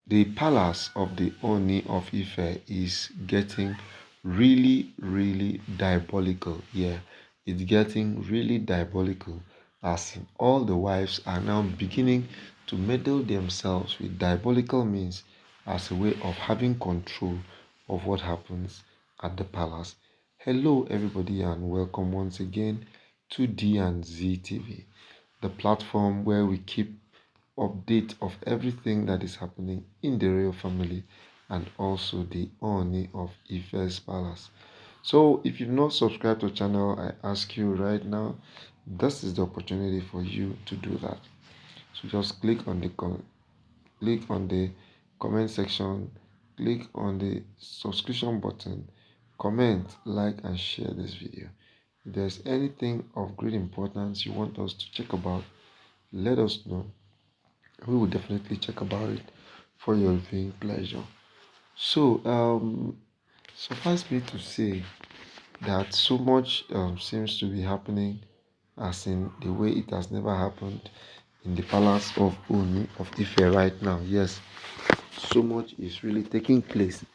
The palace of the Oni of Ife is getting really, really diabolical. Yeah, it's getting really diabolical as in all the wives are now beginning to meddle themselves with diabolical means as a way of having control of what happens at the palace. Hello, everybody, and welcome once again to D and Z TV, the platform where we keep update of everything that is happening in the royal family and also the Oni of Ife's palace. So if you've not subscribed to the channel, I ask you right now, this is the opportunity for you to do that. So just click on the comment section, click on the subscription button, comment, like and share this video. If there's anything of great importance you want us to check about, let us know. We will definitely check about it for your viewing pleasure. So, suffice me to say that so much seems to be happening, as in the way it has never happened in the palace of Oni of Ife right now. Yes, so much is really taking place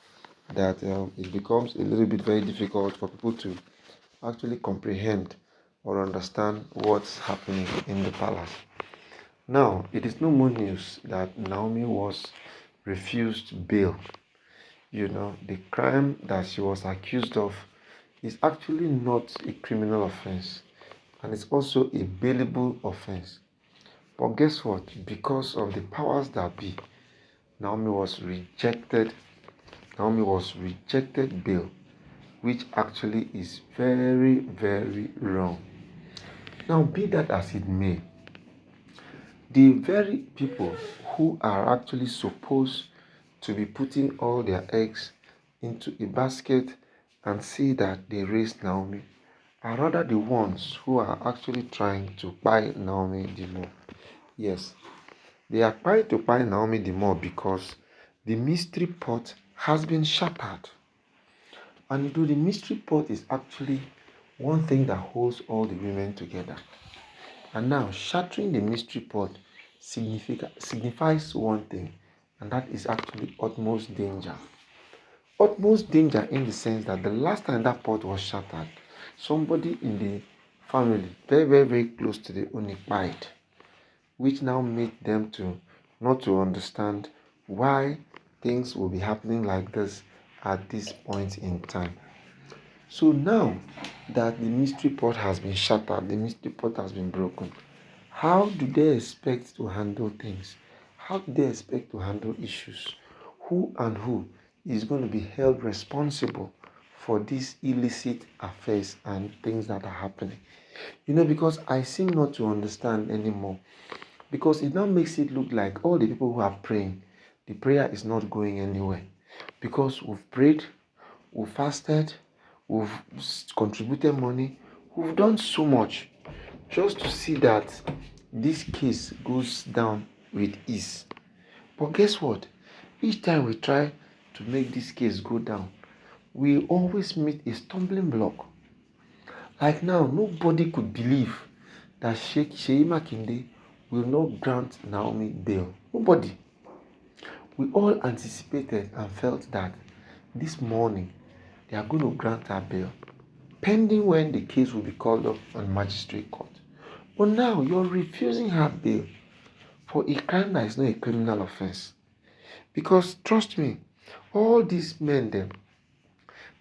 that it becomes a little bit very difficult for people to actually comprehend or understand what's happening in the palace. Now, it is no more news that Naomi was refused bail. The crime that she was accused of is actually not a criminal offense, and it's also a bailable offense. But guess what? Because of the powers that be, Naomi was rejected. Naomi was rejected bail, which actually is very, very wrong. Now, be that as it may, the very people who are actually supposed to be putting all their eggs into a basket and see that they raise Naomi are rather the ones who are actually trying to buy Naomi the more. Yes, they are trying to buy Naomi the more because the mystery pot has been shattered. And the mystery pot is actually one thing that holds all the women together. And now, shattering the mystery pot signifies one thing, and that is actually utmost danger. Utmost danger in the sense that the last time that pot was shattered, somebody in the family, very, very, very close to the Oni, died, which now made them to not to understand why things will be happening like this at this point in time. So now that the mystery pot has been shattered, the mystery pot has been broken, how do they expect to handle things? How do they expect to handle issues? Who and who is going to be held responsible for these illicit affairs and things that are happening? Because I seem not to understand anymore. Because it now makes it look like all the people who are praying, the prayer is not going anywhere. Because we've prayed, we've fasted, we've contributed money, we've done so much just to see that this case goes down with ease. But guess what? Each time we try to make this case go down, we always meet a stumbling block. Like now, nobody could believe that Sheyi Makinde will not grant Naomi bail. Nobody. We all anticipated and felt that this morning they are going to grant her bail, pending when the case will be called up on magistrate court. But now you're refusing her bail for a crime that is not a criminal offense. Because trust me, all these men them.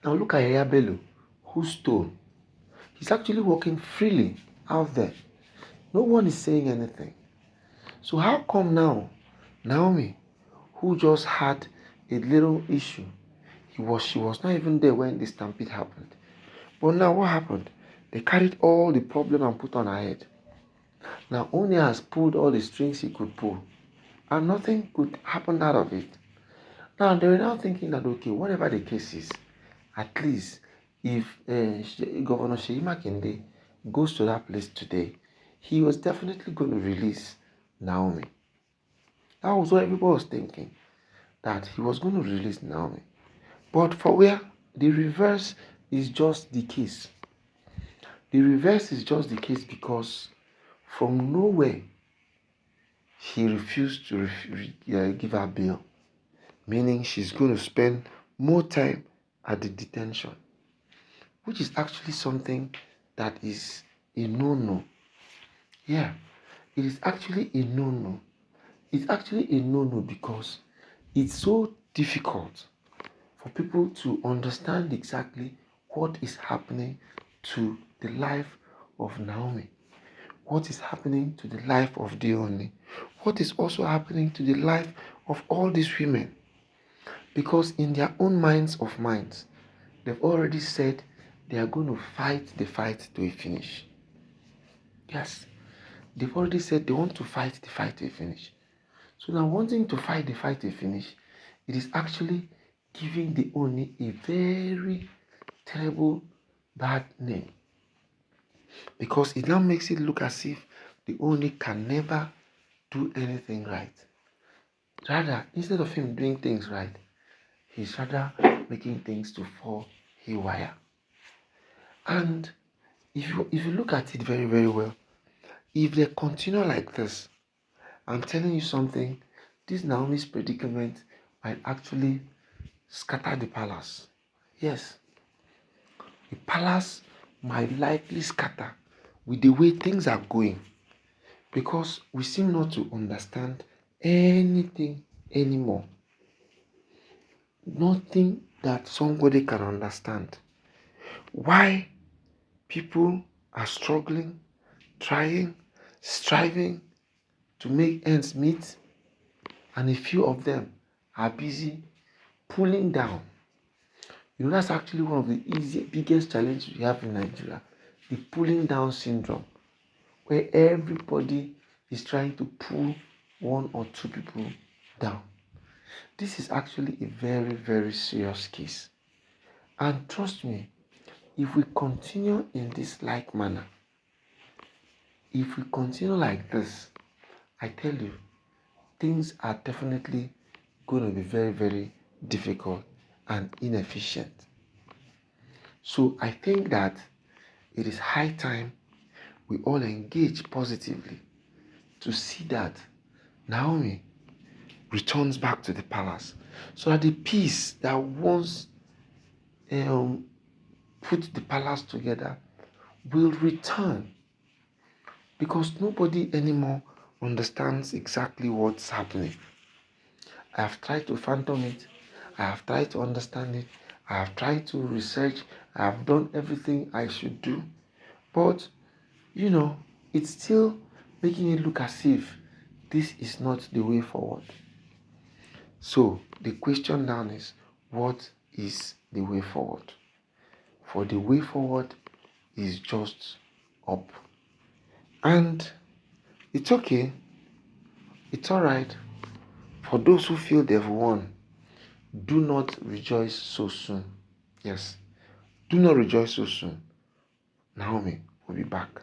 Now look at Yaya Bello, who stole. He's actually walking freely out there. No one is saying anything. So how come now Naomi, who just had a little issue, she was not even there when the stampede happened. But now what happened? They carried all the problem and put on her head. Now Oni has pulled all the strings he could pull, and nothing could happen out of it. Now they were now thinking that okay, whatever the case is, at least if Governor Sheyi Makinde goes to that place today, he was definitely going to release Naomi. That was what everybody was thinking, that he was going to release Naomi. But for where the reverse is just the case. The reverse is just the case because from nowhere he refused to give her bail. meaning she's going to spend more time at the detention, which is actually something that is a no-no. Yeah, it is actually a no-no. It's actually a no-no because it's so difficult for people to understand exactly what is happening to the life of Naomi, what is happening to the life of Dione, what is also happening to the life of all these women. Because in their own minds, they've already said they are going to fight the fight to a finish. Yes, they've already said they want to fight the fight to a finish. So now wanting to fight the fight to a finish, it is actually giving the Oni a very terrible bad name. Because it now makes it look as if the Oni can never do anything right. Rather, instead of him doing things right, he's rather making things to fall haywire. And if you look at it very, very well, if they continue like this, I'm telling you something, this Naomi's predicament might actually scatter the palace. Yes, the palace might likely scatter with the way things are going because we seem not to understand anything anymore. Nothing that somebody can understand. Why people are struggling, trying, striving to make ends meet, and a few of them are busy pulling down. You know, that's actually one of the biggest challenges we have in Nigeria, the pulling down syndrome, where everybody is trying to pull one or two people down. This is actually a very, very serious case. And trust me, if we continue in this like manner, if we continue like this, I tell you, things are definitely going to be very, very difficult and inefficient. So I think that it is high time we all engage positively to see that Naomi returns back to the palace so that the peace that once put the palace together will return, because nobody anymore understands exactly what's happening. I have tried to fathom it, I have tried to understand it, I have tried to research, I have done everything I should do, but it's still making it look as if this is not the way forward. So the question now is, what is the way forward? For the way forward is just up. And it's okay, it's alright. For those who feel they've won, do not rejoice so soon. Yes, do not rejoice so soon. Naomi will be back.